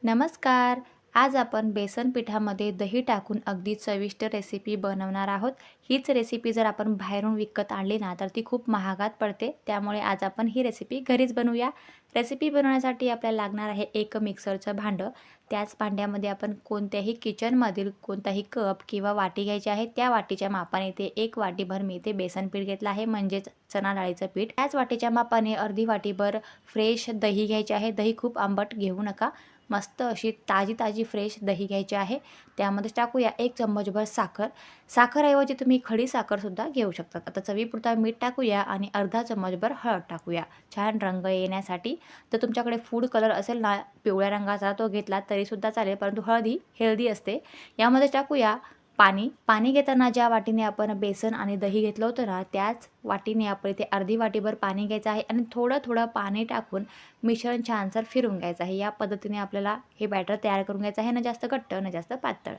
नमस्कार. आज आपण बेसन पिठामध्ये दही टाकून अगदी चविष्ट रेसिपी बनवणार आहोत. हीच रेसिपी जर आपण बाहेरून विकत आणली ना, तर ती खूप महागात पडते. त्यामुळे आज आपण ही रेसिपी घरीच बनवूया. रेसिपी बनवण्यासाठी आपल्याला लागणार आहे एक मिक्सरचं भांडं. त्याच भांड्यामध्ये आपण कोणत्याही किचनमधील कोणताही कप किंवा वाटी घ्यायची आहे. त्या वाटीच्या मापाने ते 1 वाटीभर मी इथे बेसन पीठ घेतलं आहे, म्हणजेच चणा डाळीचं पीठ. त्याच वाटीच्या मापाने अर्धी वाटीभर फ्रेश दही घ्यायची आहे. दही खूप आंबट घेऊ नका. मस्त अशी ताजी फ्रेश दही घ्यायची आहे. त्यामध्ये टाकूया 1 चम्मचभर साखर. साखरऐवजी तुम्ही खडी साखरसुद्धा घेऊ शकतात. आता चवीपुरता मीठ टाकूया आणि अर्धा चम्मचभर हळद टाकूया छान रंग येण्यासाठी. जर तुमच्याकडे फूड कलर असेल ना पिवळ्या रंगाचा तो घेतला तरीसुद्धा चालेल, परंतु हळद ही हेल्दी असते. यामध्ये टाकूया पाणी. पाणी घेताना ज्या वाटीने आपण बेसन आणि दही घेतलं होतं ना, त्याच वाटीने आपण इथे अर्धी वाटीभर पाणी घ्यायचं आहे आणि थोडं पाणी टाकून मिश्रण छानसर फिरवून घ्यायचं आहे. या पद्धतीने आपल्याला हे बॅटर तयार करून घ्यायचं आहे, ना जास्त घट्ट ना जास्त पातळ.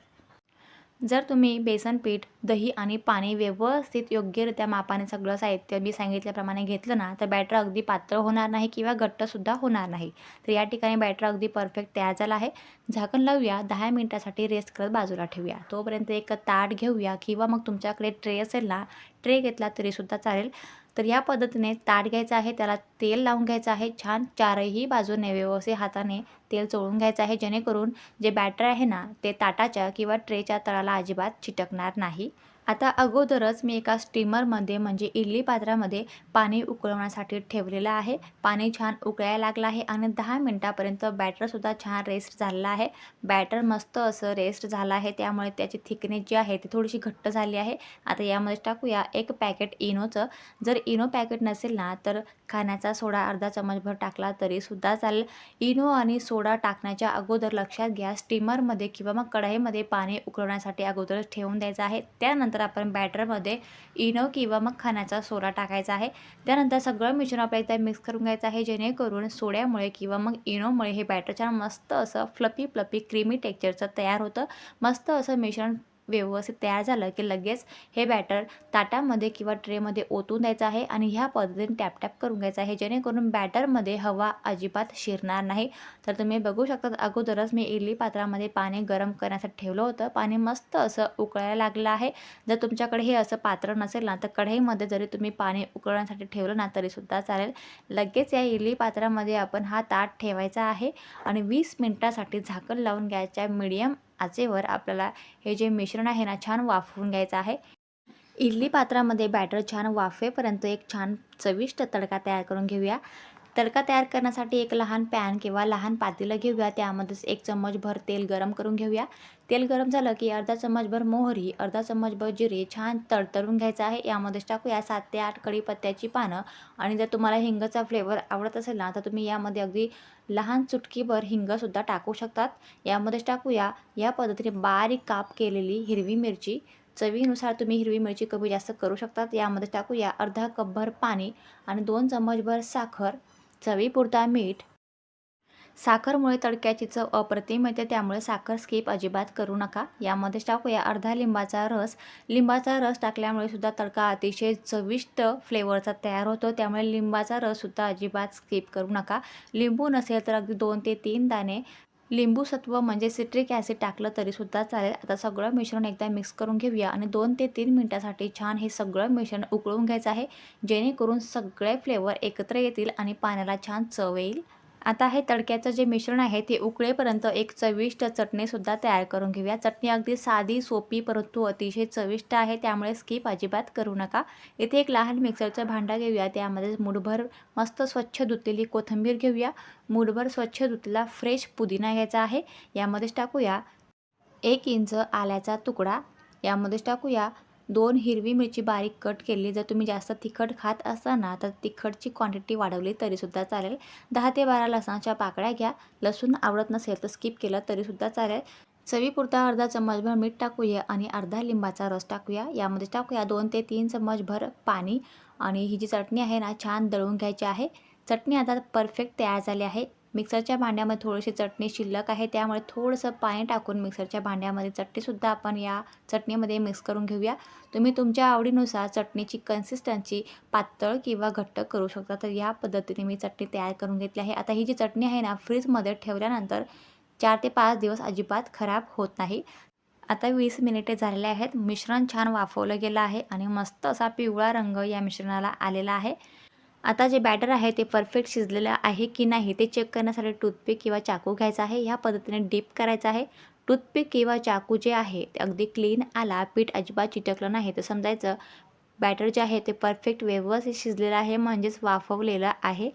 जर तुम्ही बेसन पीठ, दही आणि पाणी व्यवस्थित योग्यरित्या मापाने सगळं साहित्य मी सांगितल्याप्रमाणे घेतलं ना, तर बॅटर अगदी पातळ होणार नाही किंवा घट्टसुद्धा होणार नाही. तर या ठिकाणी बॅटर अगदी परफेक्ट तयार झाला आहे. झाकण लावूया, 10 मिनिटासाठी रेस्ट करत बाजूला ठेवूया. तोपर्यंत एक ताट घेऊया किंवा मग तुमच्याकडे ट्रे असेल ना, ट्रे घेतला तरीसुद्धा चालेल. तर या पद्धतीने ताट घ्यायचं आहे, त्याला तेल लावून घ्यायचं आहे. छान चारही बाजूने व्यवस्थित हाताने तेल चोळून घ्यायचं आहे, जेणेकरून जे बॅटर आहे ना, ते ताटाच्या किंवा ट्रेच्या तळाला अजिबात चिटकणार नाही. आता अगोदरच मी एका स्टीमरमध्ये म्हणजे इडली पात्रामध्ये पाणी उकळवण्यासाठी ठेवलेलं आहे. पाणी छान उकळायला लागलं आहे आणि 10 मिनिटापर्यंत बॅटरसुद्धा छान रेस्ट झालेला आहे. बॅटर मस्त असं रेस्ट झालं आहे, त्यामुळे त्याची थिकनेस जी आहे ती थोडीशी घट्ट झाली आहे. आता यामध्ये टाकूया 1 पॅकेट इनोचं. जर इनो पॅकेट नसेल ना, तर खाण्याचा सोडा अर्धा चमचभर टाकला तरीसुद्धा चालेल. इनो आणि सोडा टाकण्याच्या अगोदर लक्षात घ्या, स्टीमरमध्ये किंवा मग कढईमध्ये पाणी उकळवण्यासाठी अगोदरच ठेवून द्यायचं आहे. त्यानंतर आपण बॅटरमध्ये इनो किंवा मग खाण्याचा सोडा टाकायचा आहे. त्यानंतर सगळं मिश्रण आपल्याला एकदा मिक्स करून घ्यायचं आहे, जेणेकरून सोड्यामुळे किंवा मग इनोमुळे हे बॅटर छान मस्त असं फ्लफी क्रीमी टेक्स्चरचं तयार होतं. मस्त असं मिश्रण व्यवस्थित तयार झालं की लगेच हे बॅटर ताटामध्ये किंवा ट्रेमध्ये ओतून द्यायचं आहे आणि ह्या पद्धतीने टॅप करून घ्यायचं आहे, जेणेकरून बॅटरमध्ये हवा अजिबात शिरणार नाही. तर तुम्ही बघू शकता, अगोदरच मी इडली पात्रामध्ये पाणी गरम करण्यासाठी ठेवलं होतं. पाणी मस्त असं उकळायला लागलं आहे. जर तुमच्याकडे हे असं पात्र नसेल ना, तर कढईमध्ये जरी तुम्ही पाणी उकळण्यासाठी ठेवलं ना तरीसुद्धा चालेल. लगेच या इडली पात्रामध्ये आपण हा ताट ठेवायचा आहे आणि 20 मिनिटासाठी झाकण लावून घ्यायच्या मीडियम आचेवर आपल्याला हे जे मिश्रण आहे ना, छान वाफवून घ्यायचं आहे. इडली पात्रामध्ये बॅटर छान वाफेपर्यंत एक छान चविष्ट तडका तयार करून घेऊया. तडका तयार करण्यासाठी एक लहान पॅन किंवा लहान पातेलं घेऊया. त्यामध्येच 1 चम्मचभर तेल गरम करून घेऊया. तेल गरम झालं की अर्धा चम्मचभर मोहरी, अर्धा चम्मचभर जिरे छान तडतडून घ्यायचं आहे. यामध्येच टाकूया 7 ते 8 कढीपत्त्याची पानं आणि जर तुम्हाला हिंगाचा फ्लेवर आवडत असेल ना, तर तुम्ही यामध्ये अगदी लहान चुटकीभर हिंगसुद्धा टाकू शकतात. यामध्येच टाकूया या पद्धतीने बारीक काप केलेली हिरवी मिरची. चवीनुसार तुम्ही हिरवी मिरची कमी जास्त करू शकतात. यामध्ये टाकूया अर्धा कपभर पाणी आणि 2 चम्मचभर साखर, चवीपुरता मीठ. साखरमुळे तडक्याची चव अप्रतिम येते, त्यामुळे साखर स्किप अजिबात करू नका. यामध्ये टाकूया अर्धा लिंबाचा रस. लिंबाचा रस टाकल्यामुळे सुद्धा तडका अतिशय चविष्ट फ्लेवरचा तयार होतो, त्यामुळे लिंबाचा रससुद्धा अजिबात स्किप करू नका. लिंबू नसेल तर अगदी 2 ते 3 दाणे लिंबू सत्व म्हणजे सिट्रिक ॲसिड टाकलं तरीसुद्धा चालेल. आता सगळं मिश्रण एकदा मिक्स करून घेऊया आणि 2 ते 3 मिनिटासाठी छान हे सगळं मिश्रण उकळून घ्यायचं आहे, जेणेकरून सगळे फ्लेवर एकत्र येतील आणि पाण्याला छान चव येईल. आता हे तडक्याचं जे मिश्रण आहे ते उकळेपर्यंत एक चविष्ट चटणीसुद्धा तयार करून घेऊया. चटणी अगदी साधी, सोपी परंतु अतिशय चविष्ट आहे, त्यामुळे स्किप अजिबात करू नका. इथे एक लहान मिक्सरचं भांडं घेऊया. त्यामध्ये मूठभर मस्त स्वच्छ धुतलेली कोथिंबीर घेऊया. मूठभर स्वच्छ धुतलेला फ्रेश पुदिना घ्यायचा आहे. यामध्येच टाकूया 1 इंच आल्याचा तुकडा. यामध्येच टाकूया 2 हिरवी मिरची बारीक कट केली. जर तुम्ही जास्त तिखट खात असाल ना, तर तिखटची क्वांटिटी वाढवली तरीसुद्धा चालेल. 10 ते 12 लसणाच्या पाकळ्या घ्या. लसूण आवडत नसेल तर स्किप केलं तरीसुद्धा चालेल. चवीपुरता अर्धा चम्मचभर मीठ टाकूया आणि अर्धा लिंबाचा रस टाकूया. यामध्ये टाकूया 2 ते 3 चम्मचभर पाणी आणि ही जी चटणी आहे ना, छान दळून घ्यायची आहे. चटणी आता परफेक्ट तयार झाली आहे. मिक्सरच्या भांड्यामध्ये थोडीशी चटणी शिल्लक आहे, त्यामुळे थोडंसं पाणी टाकून मिक्सरच्या भांड्यामध्ये चटणीसुद्धा आपण या चटणीमध्ये मिक्स करून घेऊया. तुम्ही तुमच्या आवडीनुसार चटणीची कन्सिस्टन्सी पातळ किंवा घट्ट करू शकता. तर या पद्धतीने मी चटणी तयार करून घेतली आहे. आता ही जी चटणी आहे ना, फ्रीजमध्ये ठेवल्यानंतर 4 ते 5 दिवस अजिबात खराब होत नाही. आता 20 मिनिटे झालेले आहेत. मिश्रण छान वाफवलं गेलं आहे आणि मस्त असा पिवळा रंग या मिश्रणाला आलेला आहे. आता जे बॅटर आहे ते परफेक्ट शिजलेलं आहे की नाही ते चेक करण्यासाठी टूथपिक किंवा चाकू घ्यायचा आहे. ह्या पद्धतीने डीप करायचं आहे. टूथपिक किंवा चाकू जे आहे ते अगदी क्लीन आला, पीठ अजिबात चिटकलं नाही तर समजायचं बॅटर जे आहे ते परफेक्ट व्यवस्थित शिजलेलं आहे, म्हणजेच वाफवलेलं आहे.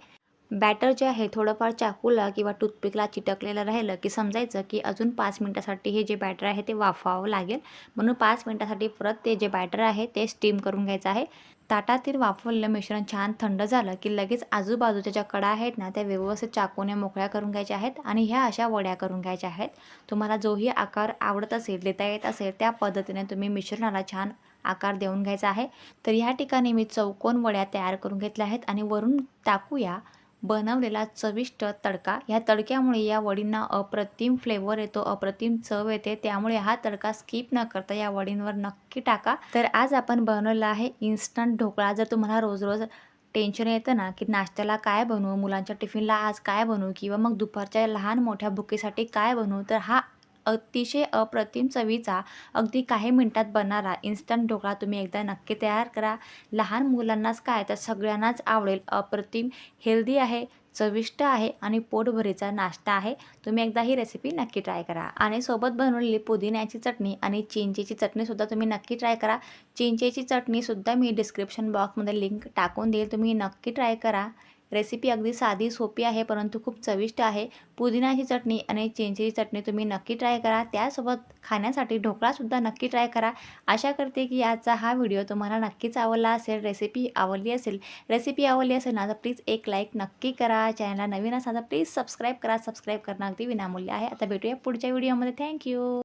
बॅटर जे आहे थोडंफार चाकूला किंवा टूथपिकला चिटकलेलं राहिलं की समजायचं की अजून 5 मिनिटासाठी हे जे बॅटर आहे ते वाफवावं लागेल. म्हणून 5 मिनिटासाठी परत ते जे बॅटर आहे ते स्टीम करून घ्यायचं आहे. ताटातील वाफवलेलं मिश्रण छान थंड झालं की लगेच आजूबाजूच्या ज्या कडा आहेत ना त्या व्यवस्थित चाकूने मोकळ्या करून घ्यायच्या आहेत आणि ह्या अशा वड्या करून घ्यायच्या आहेत. तुम्हाला जोही आकार आवडत असेल, देता येत असेल त्या पद्धतीने तुम्ही मिश्रणाला छान आकार देऊन घ्यायचा आहे. तर ह्या ठिकाणी मी चौकोन वड्या तयार करून घेतल्या आहेत आणि वरून टाकूया बनवलेला चविष्ट तडका. या तडक्यामुळे या वडींना अप्रतिम फ्लेवर येतो, अप्रतिम चव येते. त्यामुळे हा तडका स्किप न करता या वडींवर नक्की टाका. तर आज आपण बनवलेला आहे इन्स्टंट ढोकळा. जर तुम्हाला रोज-रोज टेन्शन येतं ना, की नाश्त्याला काय बनवू, मुलांच्या टिफिनला आज काय बनवू किंवा मग दुपारच्या लहान-मोठ्या भुकेसाठी काय बनवू, तर हा अतिशय अप्रतिम चवीचा अगदी काही मिनिटात बनणारा इन्स्टंट ढोकळा तुम्ही एकदा नक्की तयार करा. लहान मुलांनाच काय तर सगळ्यांनाच आवडेल. अप्रतिम हेल्दी आहे, चविष्ट आहे आणि पोटभरीचा नाश्ता आहे. तुम्ही एकदा ही रेसिपी नक्की ट्राय करा आणि सोबत बनवलेली पुदिन्याची चटणी आणि चिंचेची चटणीसुद्धा तुम्ही नक्की ट्राय करा. चिंचेची चटणीसुद्धा मी डिस्क्रिप्शन बॉक्समध्ये लिंक टाकून देईल. तुम्ही नक्की ट्राय करा. रेसिपी अगदी साधी सोपी आहे परंतु खूप चविष्ट आहे. पुदिन्याची चटणी आणि चिंचेची चटणी तुम्ही नक्की ट्राय करा. त्यासोबत खाण्यासाठी ढोकळासुद्धा नक्की ट्राय करा. आशा करते की आजचा हा व्हिडिओ तुम्हाला नक्कीच आवडला असेल. रेसिपी आवडली असेल ना तर प्लीज एक लाईक नक्की करा. चॅनलला नवीन असाल तर प्लीज सबस्क्राईब करा. सबस्क्राईब करणं अगदी विनामूल्य आहे. आता भेटूया पुढच्या व्हिडिओमध्ये. Thank you.